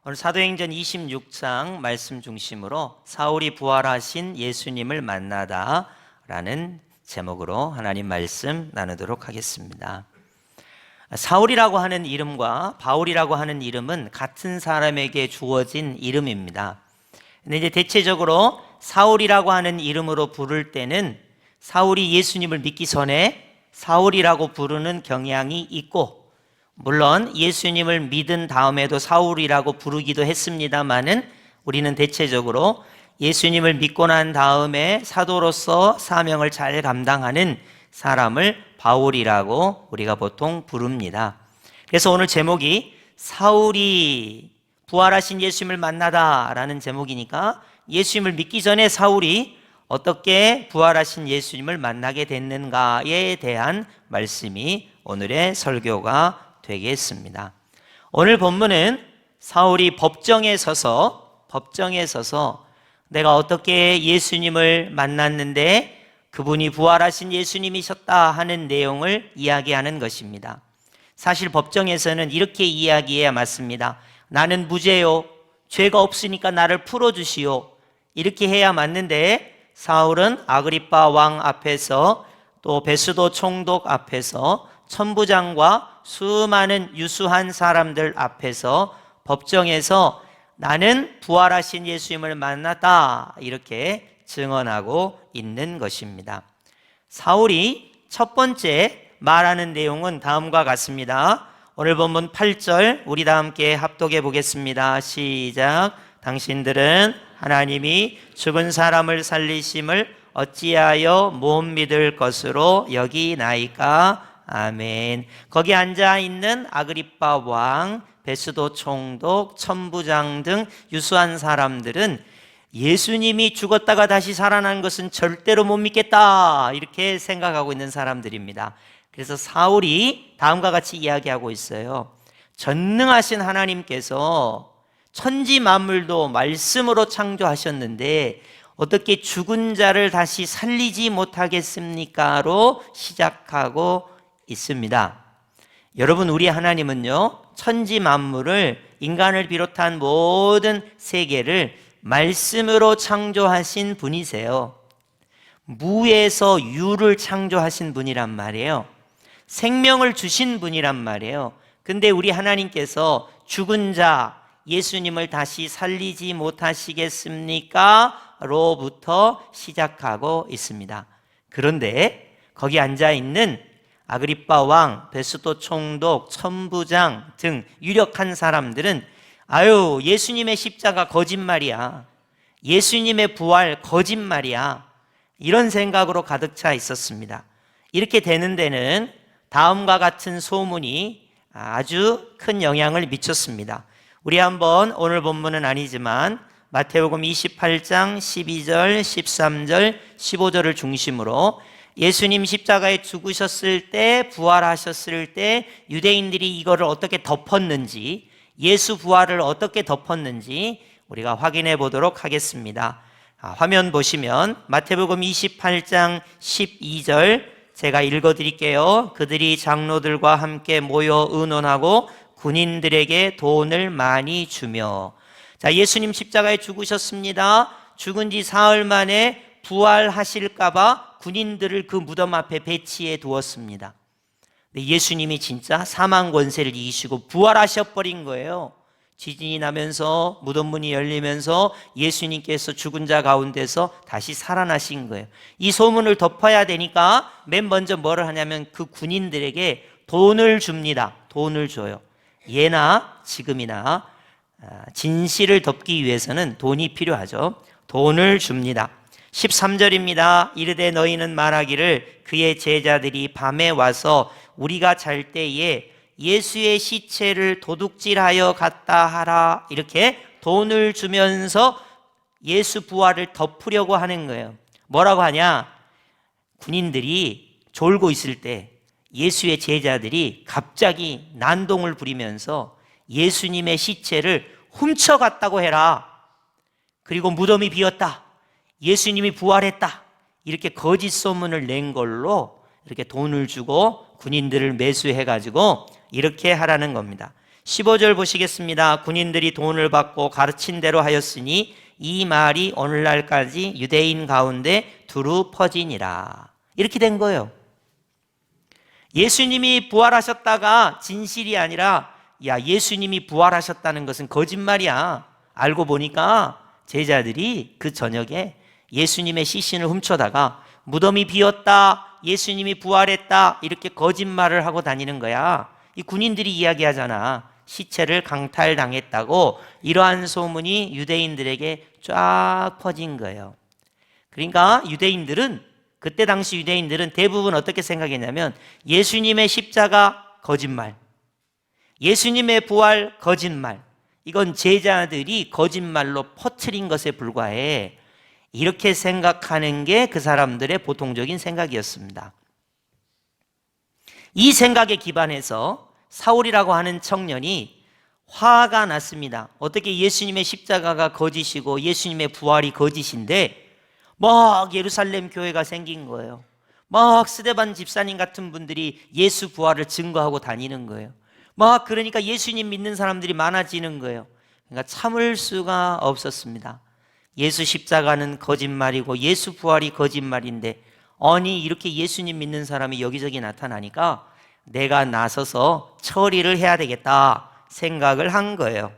오늘 사도행전 26장 말씀 중심으로 사울이 부활하신 예수님을 만나다 라는 제목으로 하나님 말씀 나누도록 하겠습니다. 사울이라고 하는 이름과 바울이라고 하는 이름은 같은 사람에게 주어진 이름입니다. 근데 이제 대체적으로 사울이라고 하는 이름으로 부를 때는 사울이 예수님을 믿기 전에 사울이라고 부르는 경향이 있고, 물론 예수님을 믿은 다음에도 사울이라고 부르기도 했습니다마는 우리는 대체적으로 예수님을 믿고 난 다음에 사도로서 사명을 잘 감당하는 사람을 바울이라고 우리가 보통 부릅니다. 그래서 오늘 제목이 사울이 부활하신 예수님을 만나다 라는 제목이니까 예수님을 믿기 전에 사울이 어떻게 부활하신 예수님을 만나게 됐는가에 대한 말씀이 오늘의 설교가 되겠습니다. 오늘 본문은 사울이 법정에 서서 내가 어떻게 예수님을 만났는데 그분이 부활하신 예수님이셨다 하는 내용을 이야기하는 것입니다. 사실 법정에서는 이렇게 이야기해야 맞습니다. 나는 무죄요, 죄가 없으니까 나를 풀어주시오, 이렇게 해야 맞는데 사울은 아그리빠 왕 앞에서 또 베스도 총독 앞에서 천부장과 수많은 유수한 사람들 앞에서 법정에서 나는 부활하신 예수님을 만났다 이렇게 증언하고 있는 것입니다. 사울이 첫 번째 말하는 내용은 다음과 같습니다. 오늘 본문 8절 우리 다 함께 합독해 보겠습니다. 시작. 당신들은 하나님이 죽은 사람을 살리심을 어찌하여 못 믿을 것으로 여기나이까? 아멘. 거기 앉아있는 아그리빠 왕, 베스도 총독, 천부장 등 유수한 사람들은 예수님이 죽었다가 다시 살아난 것은 절대로 못 믿겠다 이렇게 생각하고 있는 사람들입니다. 그래서 사울이 다음과 같이 이야기하고 있어요. 전능하신 하나님께서 천지 만물도 말씀으로 창조하셨는데 어떻게 죽은 자를 다시 살리지 못하겠습니까?로 시작하고 있습니다. 여러분, 우리 하나님은요, 천지 만물을, 인간을 비롯한 모든 세계를 말씀으로 창조하신 분이세요. 무에서 유를 창조하신 분이란 말이에요. 생명을 주신 분이란 말이에요. 근데 우리 하나님께서 죽은 자 예수님을 다시 살리지 못하시겠습니까? 로부터 시작하고 있습니다. 그런데 거기 앉아있는 아그리빠 왕, 베스도 총독, 천부장 등 유력한 사람들은 예수님의 십자가 거짓말이야, 예수님의 부활 거짓말이야, 이런 생각으로 가득 차 있었습니다. 이렇게 되는 데는 다음과 같은 소문이 아주 큰 영향을 미쳤습니다. 우리 한번 오늘 본문은 아니지만 마태복음 28장 12절, 13절, 15절을 중심으로 예수님 십자가에 죽으셨을 때, 부활하셨을 때 유대인들이 이거를 어떻게 덮었는지, 예수 부활을 어떻게 덮었는지 우리가 확인해 보도록 하겠습니다. 화면 보시면 마태복음 28장 12절 제가 읽어드릴게요. 그들이 장로들과 함께 모여 의논하고 군인들에게 돈을 많이 주며, 자, 예수님 십자가에 죽으셨습니다. 죽은 지 사흘 만에 부활하실까봐 군인들을 그 무덤 앞에 배치해 두었습니다. 근데 예수님이 진짜 사망 권세를 이기시고 부활하셔버린 거예요. 지진이 나면서 무덤 문이 열리면서 예수님께서 죽은 자 가운데서 다시 살아나신 거예요. 이 소문을 덮어야 되니까 맨 먼저 뭐를 하냐면 그 군인들에게 돈을 줍니다. 돈을 줘요. 예나 지금이나 진실을 덮기 위해서는 돈이 필요하죠. 돈을 줍니다. 13절입니다. 이르되 너희는 말하기를 그의 제자들이 밤에 와서 우리가 잘 때에 예수의 시체를 도둑질하여 갔다 하라, 이렇게 돈을 주면서 예수 부활을 덮으려고 하는 거예요. 뭐라고 하냐? 군인들이 졸고 있을 때 예수의 제자들이 갑자기 난동을 부리면서 예수님의 시체를 훔쳐갔다고 해라, 그리고 무덤이 비었다, 예수님이 부활했다, 이렇게 거짓 소문을 낸 걸로 이렇게 돈을 주고 군인들을 매수해가지고 이렇게 하라는 겁니다. 15절 보시겠습니다. 군인들이 돈을 받고 가르친 대로 하였으니 이 말이 오늘날까지 유대인 가운데 두루 퍼지니라. 이렇게 된 거예요. 예수님이 부활하셨다가 진실이 아니라 야, 예수님이 부활하셨다는 것은 거짓말이야. 알고 보니까 제자들이 그 저녁에 예수님의 시신을 훔쳐다가 무덤이 비었다, 예수님이 부활했다, 이렇게 거짓말을 하고 다니는 거야. 이 군인들이 이야기하잖아. 시체를 강탈당했다고. 이러한 소문이 유대인들에게 쫙 퍼진 거예요. 그러니까 그때 당시 유대인들은 대부분 어떻게 생각했냐면 예수님의 십자가 거짓말, 예수님의 부활 거짓말, 이건 제자들이 거짓말로 퍼뜨린 것에 불과해. 이렇게 생각하는 게 그 사람들의 보통적인 생각이었습니다. 이 생각에 기반해서 사울이라고 하는 청년이 화가 났습니다. 어떻게 예수님의 십자가가 거짓이고 예수님의 부활이 거짓인데 막 예루살렘 교회가 생긴 거예요. 막 스데반 집사님 같은 분들이 예수 부활을 증거하고 다니는 거예요. 막 그러니까 예수님 믿는 사람들이 많아지는 거예요. 그러니까 참을 수가 없었습니다. 예수 십자가는 거짓말이고 예수 부활이 거짓말인데 아니 이렇게 예수님 믿는 사람이 여기저기 나타나니까 내가 나서서 처리를 해야 되겠다 생각을 한 거예요.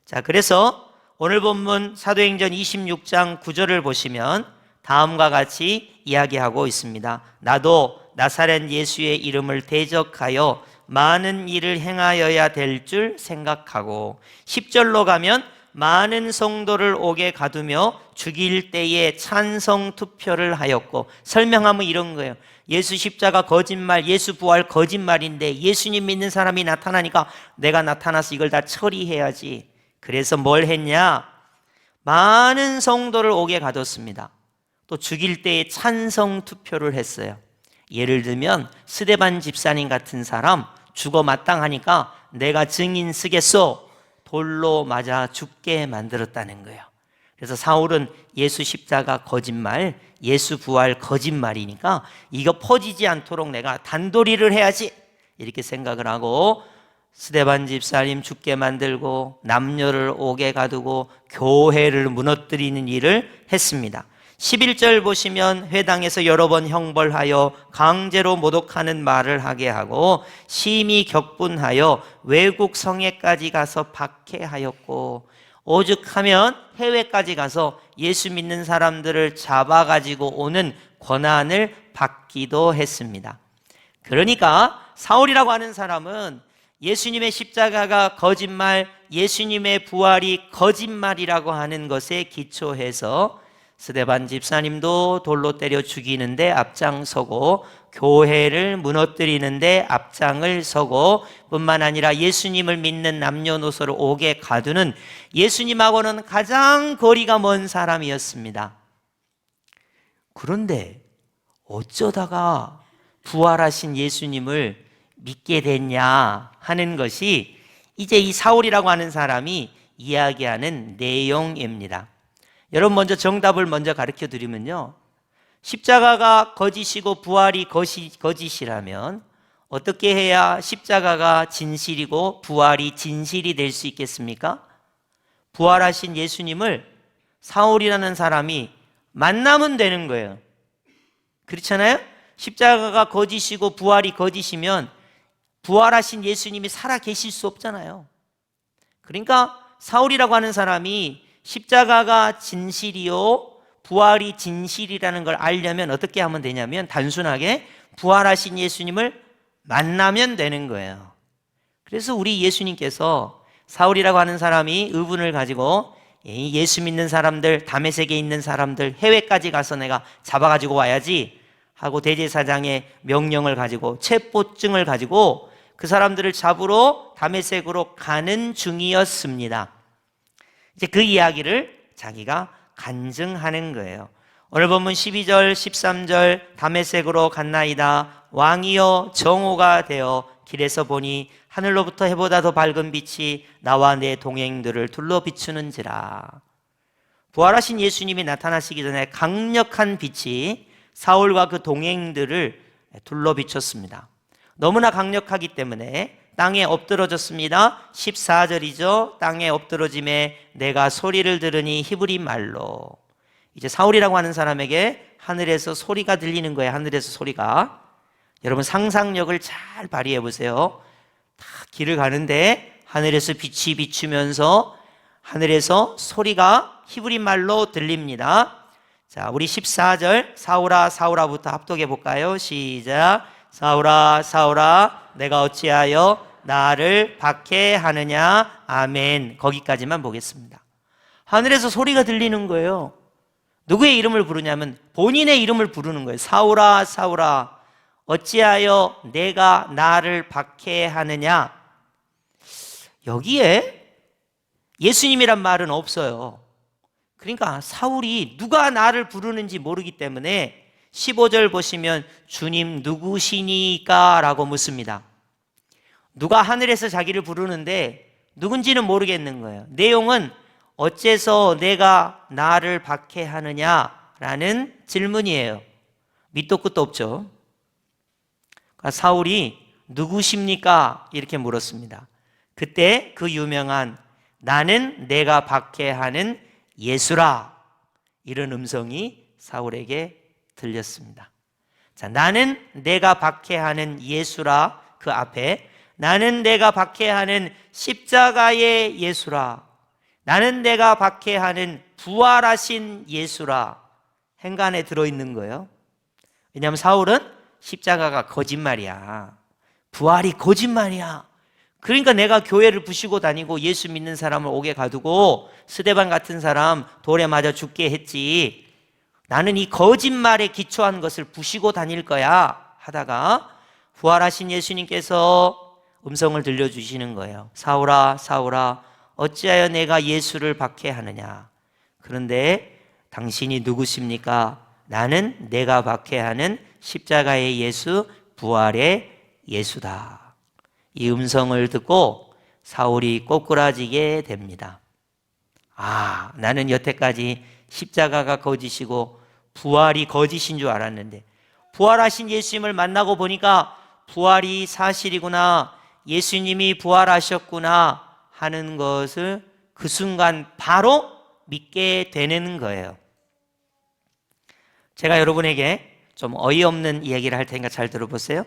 자, 그래서 오늘 본문 사도행전 26장 9절을 보시면 다음과 같이 이야기하고 있습니다. 나도 나사렛 예수의 이름을 대적하여 많은 일을 행하여야 될 줄 생각하고 10절로 가면 많은 성도를 옥에 가두며 죽일 때에 찬성 투표를 하였고, 설명하면 이런 거예요. 예수 십자가 거짓말, 예수 부활 거짓말인데 예수님 믿는 사람이 나타나니까 내가 나타나서 이걸 다 처리해야지. 그래서 뭘 했냐? 많은 성도를 옥에 가뒀습니다. 또 죽일 때에 찬성 투표를 했어요. 예를 들면 스데반 집사님 같은 사람 죽어 마땅하니까 내가 증인 쓰겠소, 돌로 맞아 죽게 만들었다는 거예요. 그래서 사울은 예수 십자가 거짓말, 예수 부활 거짓말이니까 이거 퍼지지 않도록 내가 단도리를 해야지, 이렇게 생각을 하고 스데반 집사님 죽게 만들고 남녀를 옥에 가두고 교회를 무너뜨리는 일을 했습니다. 11절 보시면 회당에서 여러 번 형벌하여 강제로 모독하는 말을 하게 하고 심히 격분하여 외국 성에까지 가서 박해하였고, 오죽하면 해외까지 가서 예수 믿는 사람들을 잡아가지고 오는 권한을 받기도 했습니다. 그러니까 사울이라고 하는 사람은 예수님의 십자가가 거짓말, 예수님의 부활이 거짓말이라고 하는 것에 기초해서 스데반 집사님도 돌로 때려 죽이는데 앞장서고 교회를 무너뜨리는데 앞장을 서고 뿐만 아니라 예수님을 믿는 남녀노소를 옥에 가두는 예수님하고는 가장 거리가 먼 사람이었습니다. 그런데 어쩌다가 부활하신 예수님을 믿게 됐냐 하는 것이 이제 이 사울이라고 하는 사람이 이야기하는 내용입니다. 여러분, 먼저 정답을 먼저 가르쳐 드리면요, 십자가가 거짓이고 부활이 거짓이라면 어떻게 해야 십자가가 진실이고 부활이 진실이 될 수 있겠습니까? 부활하신 예수님을 사울이라는 사람이 만나면 되는 거예요. 그렇잖아요? 십자가가 거짓이고 부활이 거짓이면 부활하신 예수님이 살아 계실 수 없잖아요. 그러니까 사울이라고 하는 사람이 십자가가 진실이요 부활이 진실이라는 걸 알려면 어떻게 하면 되냐면 단순하게 부활하신 예수님을 만나면 되는 거예요. 그래서 우리 예수님께서 사울이라고 하는 사람이 의분을 가지고 예수 믿는 사람들, 다메섹에 있는 사람들 해외까지 가서 내가 잡아가지고 와야지 하고 대제사장의 명령을 가지고 체포증을 가지고 그 사람들을 잡으러 다메섹으로 가는 중이었습니다. 이제 그 이야기를 자기가 간증하는 거예요. 오늘 본문 12절, 13절 다메섹으로 갔나이다. 왕이여 정오가 되어 길에서 보니 하늘로부터 해보다 더 밝은 빛이 나와 내 동행들을 둘러 비추는지라. 부활하신 예수님이 나타나시기 전에 강력한 빛이 사울과 그 동행들을 둘러 비췄습니다. 너무나 강력하기 때문에 땅에 엎드러졌습니다. 14절이죠. 땅에 엎드러짐에 내가 소리를 들으니 히브리 말로. 이제 사울이라고 하는 사람에게 하늘에서 소리가 들리는 거예요. 하늘에서 소리가. 여러분 상상력을 잘 발휘해 보세요. 다 길을 가는데 하늘에서 빛이 비추면서 하늘에서 소리가 히브리 말로 들립니다. 자, 우리 14절 사울아 사울아부터 합독해 볼까요? 시작. 사울아 사울아 내가 어찌하여 나를 박해하느냐. 아멘. 거기까지만 보겠습니다. 하늘에서 소리가 들리는 거예요. 누구의 이름을 부르냐면 본인의 이름을 부르는 거예요. 사울아 사울아 어찌하여 내가 나를 박해하느냐. 여기에 예수님이란 말은 없어요. 그러니까 사울이 누가 나를 부르는지 모르기 때문에 15절 보시면 주님 누구시니까 라고 묻습니다. 누가 하늘에서 자기를 부르는데 누군지는 모르겠는 거예요. 내용은 어째서 내가 나를 박해하느냐라는 질문이에요. 밑도 끝도 없죠. 그러니까 사울이 누구십니까? 이렇게 물었습니다. 그때 그 유명한 나는 내가 박해하는 예수라, 이런 음성이 사울에게 들렸습니다. 자, 나는 내가 박해하는 예수라, 그 앞에 나는 내가 박해하는 십자가의 예수라, 나는 내가 박해하는 부활하신 예수라 행간에 들어있는 거예요. 왜냐하면 사울은 십자가가 거짓말이야, 부활이 거짓말이야, 그러니까 내가 교회를 부시고 다니고 예수 믿는 사람을 옥에 가두고 스데반 같은 사람 돌에 맞아 죽게 했지, 나는 이 거짓말에 기초한 것을 부시고 다닐 거야 하다가 부활하신 예수님께서 음성을 들려주시는 거예요. 사울아 사울아 어찌하여 내가 예수를 박해하느냐. 그런데 당신이 누구십니까? 나는 내가 박해하는 십자가의 예수, 부활의 예수다. 이 음성을 듣고 사울이 꼬꾸라지게 됩니다. 아, 나는 여태까지 십자가가 거짓이고 부활이 거짓인 줄 알았는데 부활하신 예수님을 만나고 보니까 부활이 사실이구나, 예수님이 부활하셨구나 하는 것을 그 순간 바로 믿게 되는 거예요. 제가 여러분에게 좀 어이없는 이야기를 할 테니까 잘 들어보세요.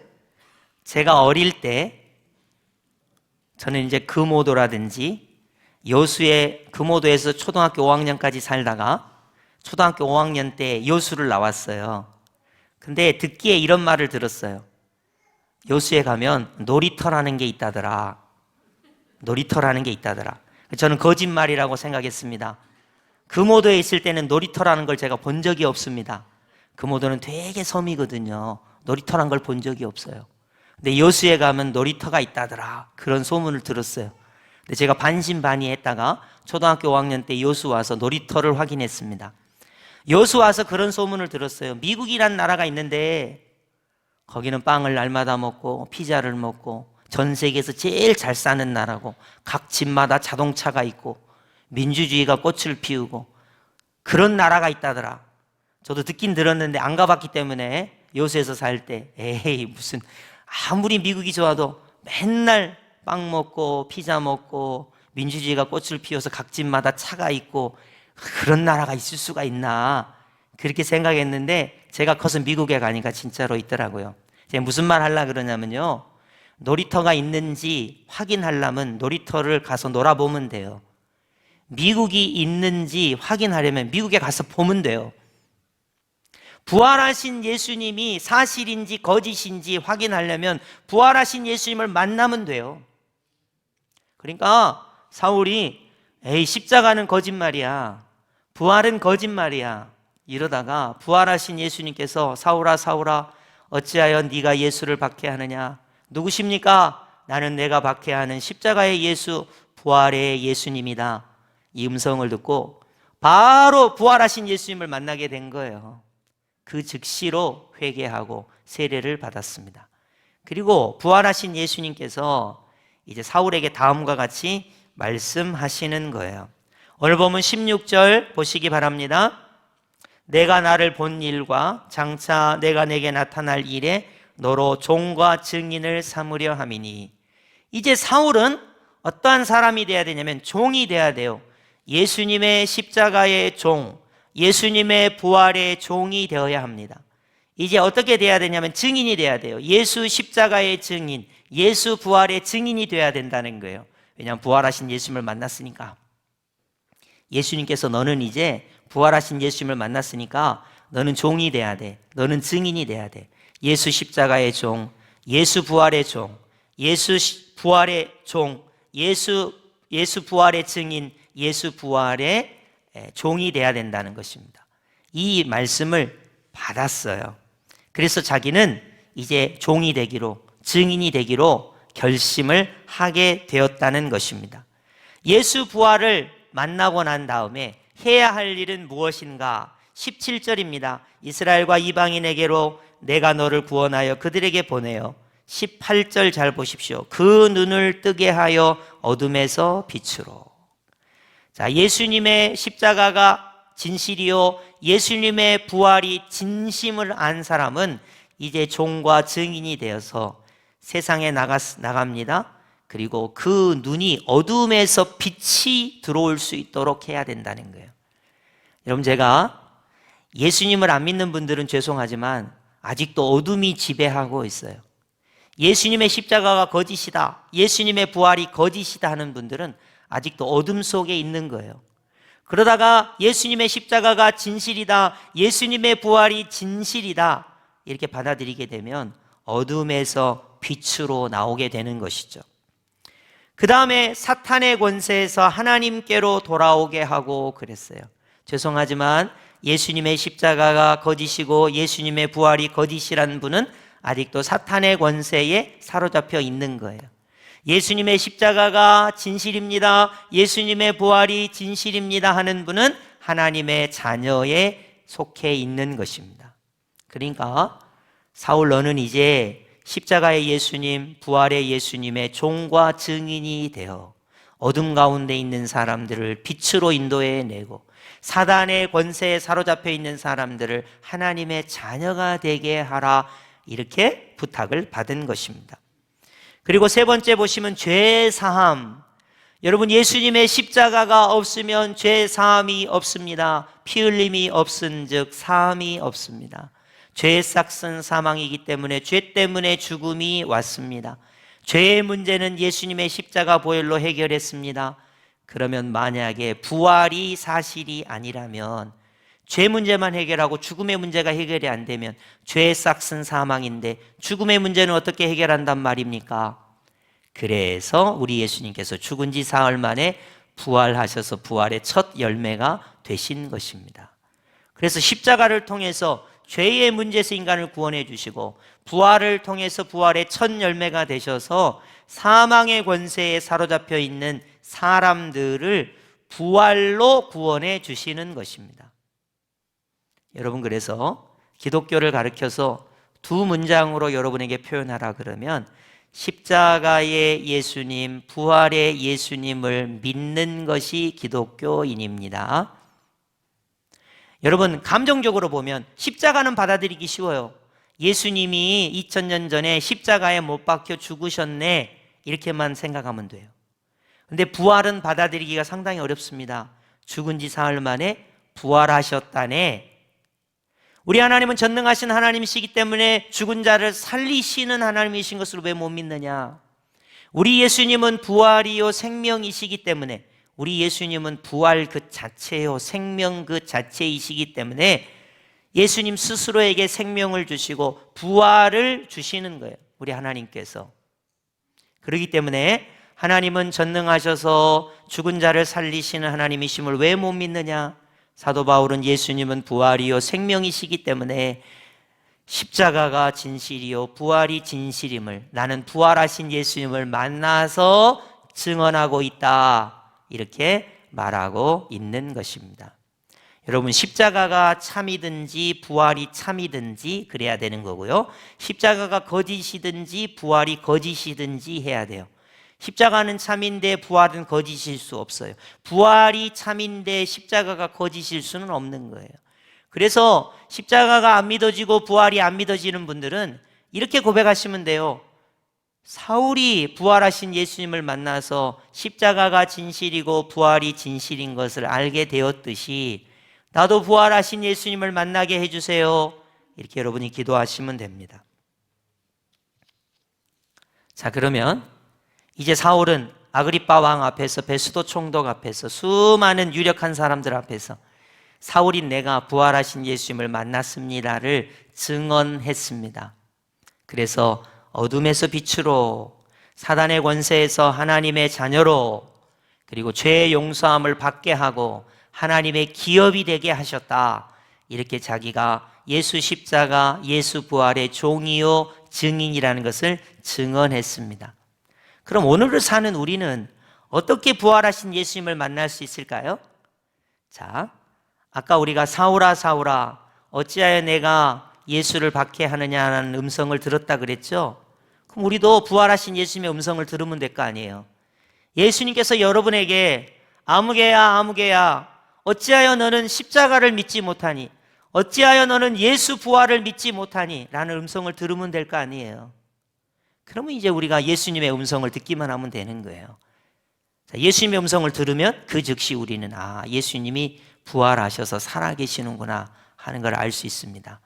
제가 어릴 때 저는 이제 금오도라든지 여수의 금오도에서 초등학교 5학년까지 살다가 초등학교 5학년 때 여수를 나왔어요. 근데 듣기에 이런 말을 들었어요. 여수에 가면 놀이터라는 게 있다더라. 놀이터라는 게 있다더라. 저는 거짓말이라고 생각했습니다. 금오도에 있을 때는 놀이터라는 걸 제가 본 적이 없습니다. 금오도는 되게 섬이거든요. 놀이터란 걸 본 적이 없어요. 근데 여수에 가면 놀이터가 있다더라, 그런 소문을 들었어요. 근데 제가 반신반의했다가 초등학교 5학년 때 여수 와서 놀이터를 확인했습니다. 여수 와서 그런 소문을 들었어요. 미국이란 나라가 있는데 거기는 빵을 날마다 먹고 피자를 먹고 전 세계에서 제일 잘 사는 나라고 각 집마다 자동차가 있고 민주주의가 꽃을 피우고 그런 나라가 있다더라. 저도 듣긴 들었는데 안 가봤기 때문에 여수에서 살 때 에이 무슨, 아무리 미국이 좋아도 맨날 빵 먹고 피자 먹고 민주주의가 꽃을 피워서 각 집마다 차가 있고 그런 나라가 있을 수가 있나, 그렇게 생각했는데 제가 커서 미국에 가니까 진짜로 있더라고요. 제가 무슨 말 하려고 그러냐면요, 놀이터가 있는지 확인하려면 놀이터를 가서 놀아보면 돼요. 미국이 있는지 확인하려면 미국에 가서 보면 돼요. 부활하신 예수님이 사실인지 거짓인지 확인하려면 부활하신 예수님을 만나면 돼요. 그러니까 사울이 에이 십자가는 거짓말이야, 부활은 거짓말이야 이러다가 부활하신 예수님께서 사울아 사울아 어찌하여 네가 예수를 박해하느냐. 누구십니까? 나는 내가 박해하는 십자가의 예수, 부활의 예수님이다. 이 음성을 듣고 바로 부활하신 예수님을 만나게 된 거예요. 그 즉시로 회개하고 세례를 받았습니다. 그리고 부활하신 예수님께서 이제 사울에게 다음과 같이 말씀하시는 거예요. 오늘 보면 16절 보시기 바랍니다. 내가 나를 본 일과 장차 내가 내게 나타날 일에 너로 종과 증인을 삼으려 함이니 이제 사울은 어떠한 사람이 돼야 되냐면 종이 돼야 돼요. 예수님의 십자가의 종, 예수님의 부활의 종이 되어야 합니다. 이제 어떻게 돼야 되냐면 증인이 돼야 돼요. 예수 십자가의 증인, 예수 부활의 증인이 돼야 된다는 거예요. 왜냐하면 부활하신 예수님을 만났으니까. 예수님께서 너는 이제 부활하신 예수님을 만났으니까 너는 종이 돼야 돼. 너는 증인이 돼야 돼. 예수 십자가의 종, 예수 부활의 종, 예수 부활의 종, 예수 부활의 증인, 예수 부활의 종이 돼야 된다는 것입니다. 이 말씀을 받았어요. 그래서 자기는 이제 종이 되기로, 증인이 되기로 결심을 하게 되었다는 것입니다. 예수 부활을 만나고 난 다음에 해야 할 일은 무엇인가? 17절입니다. 이스라엘과 이방인에게로 내가 너를 구원하여 그들에게 보내어 18절 잘 보십시오. 그 눈을 뜨게 하여 어둠에서 빛으로. 자, 예수님의 십자가가 진실이요, 예수님의 부활이 진심을 안 사람은 이제 종과 증인이 되어서 세상에 나갑니다. 그리고 그 눈이 어둠에서 빛이 들어올 수 있도록 해야 된다는 거예요. 여러분, 제가 예수님을 안 믿는 분들은 죄송하지만 아직도 어둠이 지배하고 있어요. 예수님의 십자가가 거짓이다, 예수님의 부활이 거짓이다 하는 분들은 아직도 어둠 속에 있는 거예요. 그러다가 예수님의 십자가가 진실이다, 예수님의 부활이 진실이다 이렇게 받아들이게 되면 어둠에서 빛으로 나오게 되는 것이죠. 그 다음에 사탄의 권세에서 하나님께로 돌아오게 하고 그랬어요. 죄송하지만 예수님의 십자가가 거짓이고 예수님의 부활이 거짓이라는 분은 아직도 사탄의 권세에 사로잡혀 있는 거예요. 예수님의 십자가가 진실입니다, 예수님의 부활이 진실입니다 하는 분은 하나님의 자녀에 속해 있는 것입니다. 그러니까 사울, 너는 이제 십자가의 예수님, 부활의 예수님의 종과 증인이 되어 어둠 가운데 있는 사람들을 빛으로 인도해내고 사단의 권세에 사로잡혀 있는 사람들을 하나님의 자녀가 되게 하라, 이렇게 부탁을 받은 것입니다. 그리고 세 번째 보시면 죄 사함. 여러분, 예수님의 십자가가 없으면 죄 사함이 없습니다. 피 흘림이 없은즉 사함이 없습니다. 죄의 싹은 사망이기 때문에 죄 때문에 죽음이 왔습니다. 죄의 문제는 예수님의 십자가 보혈로 해결했습니다. 그러면 만약에 부활이 사실이 아니라면, 죄 문제만 해결하고 죽음의 문제가 해결이 안 되면 죄의 싹은 사망인데 죽음의 문제는 어떻게 해결한단 말입니까? 그래서 우리 예수님께서 죽은 지 사흘 만에 부활하셔서 부활의 첫 열매가 되신 것입니다. 그래서 십자가를 통해서 죄의 문제에서 인간을 구원해 주시고 부활을 통해서 부활의 첫 열매가 되셔서 사망의 권세에 사로잡혀 있는 사람들을 부활로 구원해 주시는 것입니다. 여러분, 그래서 기독교를 가르쳐서 두 문장으로 여러분에게 표현하라 그러면 십자가의 예수님, 부활의 예수님을 믿는 것이 기독교인입니다. 여러분, 감정적으로 보면 십자가는 받아들이기 쉬워요. 예수님이 2000년 전에 십자가에 못 박혀 죽으셨네, 이렇게만 생각하면 돼요. 근데 부활은 받아들이기가 상당히 어렵습니다. 죽은 지 사흘 만에 부활하셨다네. 우리 하나님은 전능하신 하나님이시기 때문에 죽은 자를 살리시는 하나님이신 것을 왜 못 믿느냐? 우리 예수님은 부활이요 생명이시기 때문에, 우리 예수님은 부활 그 자체요 생명 그 자체이시기 때문에 예수님 스스로에게 생명을 주시고 부활을 주시는 거예요, 우리 하나님께서. 그렇기 때문에 하나님은 전능하셔서 죽은 자를 살리시는 하나님이심을 왜 못 믿느냐? 사도 바울은 예수님은 부활이요 생명이시기 때문에 십자가가 진실이요 부활이 진실임을 나는 부활하신 예수님을 만나서 증언하고 있다, 이렇게 말하고 있는 것입니다. 여러분, 십자가가 참이든지 부활이 참이든지 그래야 되는 거고요, 십자가가 거짓이든지 부활이 거짓이든지 해야 돼요. 십자가는 참인데 부활은 거짓일 수 없어요. 부활이 참인데 십자가가 거짓일 수는 없는 거예요. 그래서 십자가가 안 믿어지고 부활이 안 믿어지는 분들은 이렇게 고백하시면 돼요. 사울이 부활하신 예수님을 만나서 십자가가 진실이고 부활이 진실인 것을 알게 되었듯이 나도 부활하신 예수님을 만나게 해주세요. 이렇게 여러분이 기도하시면 됩니다. 자, 그러면 이제 사울은 아그리빠 왕 앞에서, 베스도 총독 앞에서, 수많은 유력한 사람들 앞에서 사울인 내가 부활하신 예수님을 만났습니다를 증언했습니다. 그래서 어둠에서 빛으로, 사단의 권세에서 하나님의 자녀로, 그리고 죄의 용서함을 받게 하고 하나님의 기업이 되게 하셨다. 이렇게 자기가 예수 십자가, 예수 부활의 종이요 증인이라는 것을 증언했습니다. 그럼 오늘을 사는 우리는 어떻게 부활하신 예수님을 만날 수 있을까요? 자, 아까 우리가 사울아 사울아 어찌하여 내가 예수를 박해하느냐는 음성을 들었다 그랬죠? 그럼 우리도 부활하신 예수님의 음성을 들으면 될 거 아니에요. 예수님께서 여러분에게 아무개야 아무개야 어찌하여 너는 십자가를 믿지 못하니, 어찌하여 너는 예수 부활을 믿지 못하니 라는 음성을 들으면 될 거 아니에요. 그러면 이제 우리가 예수님의 음성을 듣기만 하면 되는 거예요. 자, 예수님의 음성을 들으면 그 즉시 우리는 예수님이 부활하셔서 살아계시는구나 하는 걸 알 수 있습니다.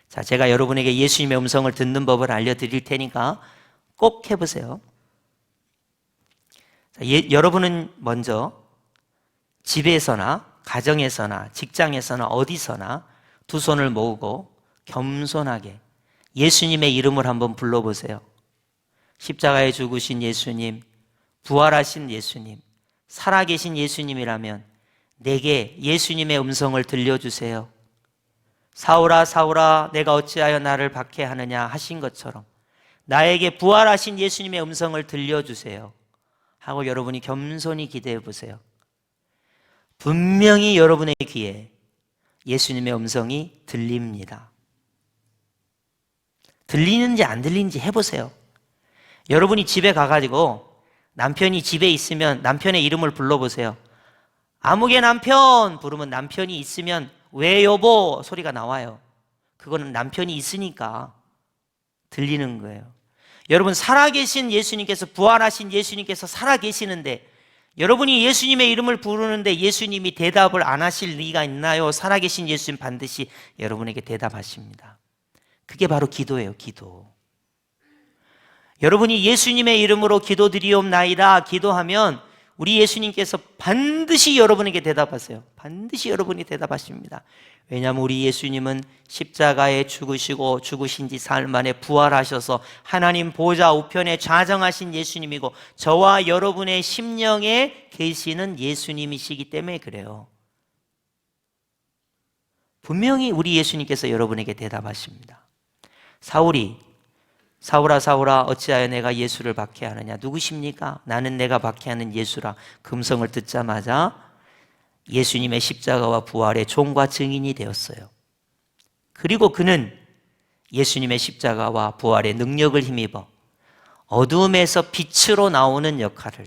자, 제가 여러분에게 예수님의 음성을 듣는 법을 알려드릴 테니까 꼭 해보세요. 자, 여러분은 먼저 집에서나 가정에서나 직장에서나 어디서나 두 손을 모으고 겸손하게 예수님의 이름을 한번 불러보세요. 십자가에 죽으신 예수님, 부활하신 예수님, 살아계신 예수님이라면 내게 예수님의 음성을 들려주세요. 사울아 사울아 내가 어찌하여 나를 박해하느냐 하신 것처럼 나에게 부활하신 예수님의 음성을 들려주세요 하고 여러분이 겸손히 기도해 보세요. 분명히 여러분의 귀에 예수님의 음성이 들립니다. 들리는지 안 들리는지 해보세요. 여러분이 집에 가가지고 남편이 집에 있으면 남편의 이름을 불러보세요. 아무개 남편 부르면 남편이 있으면 왜 여보 소리가 나와요. 그거는 남편이 있으니까 들리는 거예요. 여러분, 살아계신 예수님께서, 부활하신 예수님께서 살아계시는데 여러분이 예수님의 이름을 부르는데 예수님이 대답을 안 하실 리가 있나요? 살아계신 예수님 반드시 여러분에게 대답하십니다. 그게 바로 기도예요, 기도. 여러분이 예수님의 이름으로 기도드리옵나이다 기도하면 우리 예수님께서 반드시 여러분에게 대답하세요. 반드시 여러분이 대답하십니다. 왜냐하면 우리 예수님은 십자가에 죽으시고 죽으신 지 사흘 만에 부활하셔서 하나님 보좌 우편에 좌정하신 예수님이고 저와 여러분의 심령에 계시는 예수님이시기 때문에 그래요. 분명히 우리 예수님께서 여러분에게 대답하십니다. 사울아 사울아 어찌하여 내가 예수를 박해하느냐. 누구십니까? 나는 내가 박해하는 예수라. 금성을 듣자마자 예수님의 십자가와 부활의 종과 증인이 되었어요. 그리고 그는 예수님의 십자가와 부활의 능력을 힘입어 어둠에서 빛으로 나오는 역할을,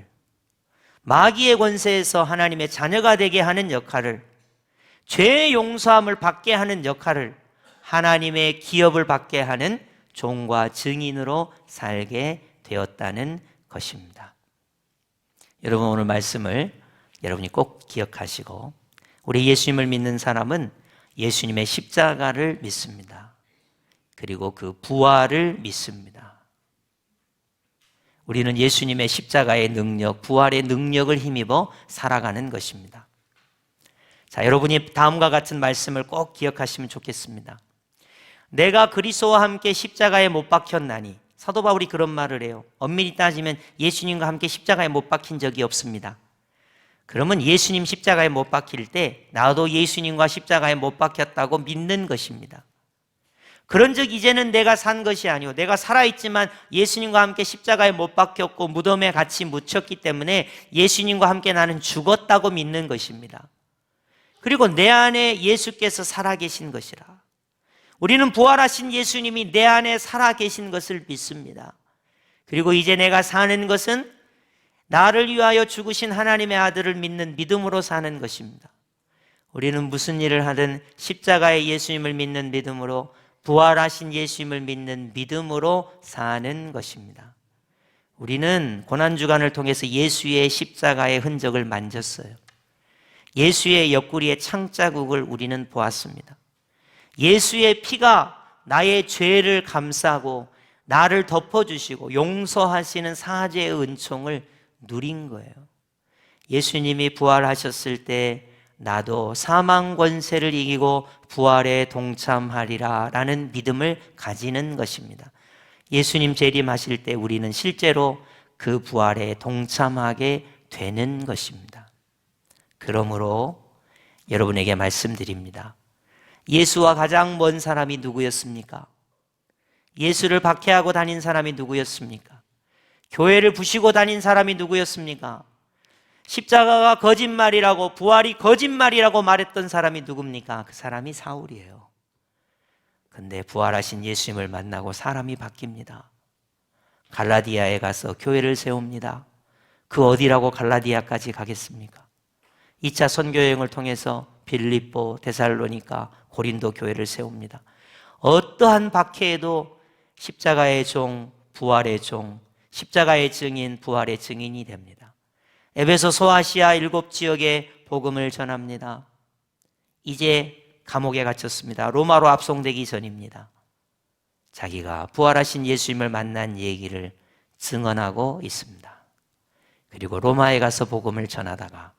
마귀의 권세에서 하나님의 자녀가 되게 하는 역할을, 죄의 용서함을 받게 하는 역할을, 하나님의 기업을 받게 하는 종과 증인으로 살게 되었다는 것입니다. 여러분, 오늘 말씀을 여러분이 꼭 기억하시고, 우리 예수님을 믿는 사람은 예수님의 십자가를 믿습니다. 그리고 그 부활을 믿습니다. 우리는 예수님의 십자가의 능력, 부활의 능력을 힘입어 살아가는 것입니다. 자, 여러분이 다음과 같은 말씀을 꼭 기억하시면 좋겠습니다. 내가 그리스도와 함께 십자가에 못 박혔나니. 사도 바울이 그런 말을 해요. 엄밀히 따지면 예수님과 함께 십자가에 못 박힌 적이 없습니다. 그러면 예수님 십자가에 못 박힐 때 나도 예수님과 십자가에 못 박혔다고 믿는 것입니다. 그런즉 이제는 내가 산 것이 아니오 내가 살아있지만 예수님과 함께 십자가에 못 박혔고 무덤에 같이 묻혔기 때문에 예수님과 함께 나는 죽었다고 믿는 것입니다. 그리고 내 안에 예수께서 살아계신 것이라. 우리는 부활하신 예수님이 내 안에 살아계신 것을 믿습니다. 그리고 이제 내가 사는 것은 나를 위하여 죽으신 하나님의 아들을 믿는 믿음으로 사는 것입니다. 우리는 무슨 일을 하든 십자가의 예수님을 믿는 믿음으로, 부활하신 예수님을 믿는 믿음으로 사는 것입니다. 우리는 고난주간을 통해서 예수의 십자가의 흔적을 만졌어요. 예수의 옆구리의 창자국을 우리는 보았습니다. 예수의 피가 나의 죄를 감싸고 나를 덮어주시고 용서하시는 사죄의 은총을 누린 거예요. 예수님이 부활하셨을 때 나도 사망 권세를 이기고 부활에 동참하리라 라는 믿음을 가지는 것입니다. 예수님 재림하실 때 우리는 실제로 그 부활에 동참하게 되는 것입니다. 그러므로 여러분에게 말씀드립니다. 예수와 가장 먼 사람이 누구였습니까? 예수를 박해하고 다닌 사람이 누구였습니까? 교회를 부시고 다닌 사람이 누구였습니까? 십자가가 거짓말이라고, 부활이 거짓말이라고 말했던 사람이 누굽니까? 그 사람이 사울이에요. 근데 부활하신 예수님을 만나고 사람이 바뀝니다. 갈라디아에 가서 교회를 세웁니다. 그 어디라고 갈라디아까지 가겠습니까? 2차 선교여행을 통해서 빌립보, 데살로니가, 고린도 교회를 세웁니다. 어떠한 박해에도 십자가의 종, 부활의 종, 십자가의 증인, 부활의 증인이 됩니다. 에베소, 소아시아 7지역에 복음을 전합니다. 이제 감옥에 갇혔습니다. 로마로 압송되기 전입니다. 자기가 부활하신 예수님을 만난 얘기를 증언하고 있습니다. 그리고 로마에 가서 복음을 전하다가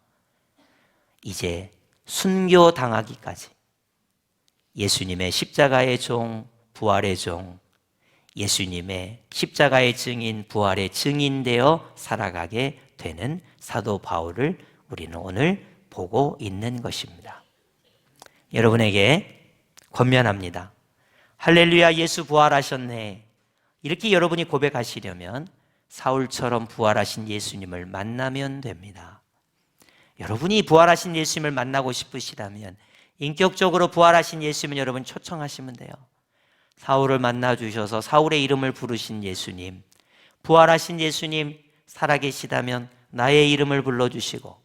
이제 순교당하기까지 예수님의 십자가의 종, 부활의 종, 예수님의 십자가의 증인, 부활의 증인되어 살아가게 되는 사도 바울을 우리는 오늘 보고 있는 것입니다. 여러분에게 권면합니다. 할렐루야, 예수 부활하셨네. 이렇게 여러분이 고백하시려면 사울처럼 부활하신 예수님을 만나면 됩니다. 여러분이 부활하신 예수님을 만나고 싶으시다면 인격적으로 부활하신 예수님을 여러분 초청하시면 돼요. 사울을 만나 주셔서 사울의 이름을 부르신 예수님, 부활하신 예수님 살아계시다면 나의 이름을 불러주시고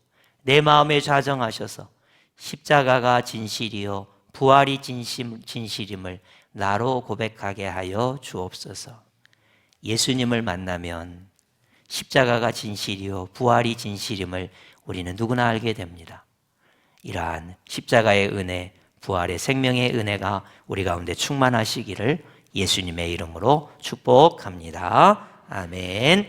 내 마음에 좌정하셔서 십자가가 진실이요 부활이 진실임을 나로 고백하게 하여 주옵소서. 예수님을 만나면 십자가가 진실이요 부활이 진실임을 우리는 누구나 알게 됩니다. 이러한 십자가의 은혜, 부활의 생명의 은혜가 우리 가운데 충만하시기를 예수님의 이름으로 축복합니다. 아멘.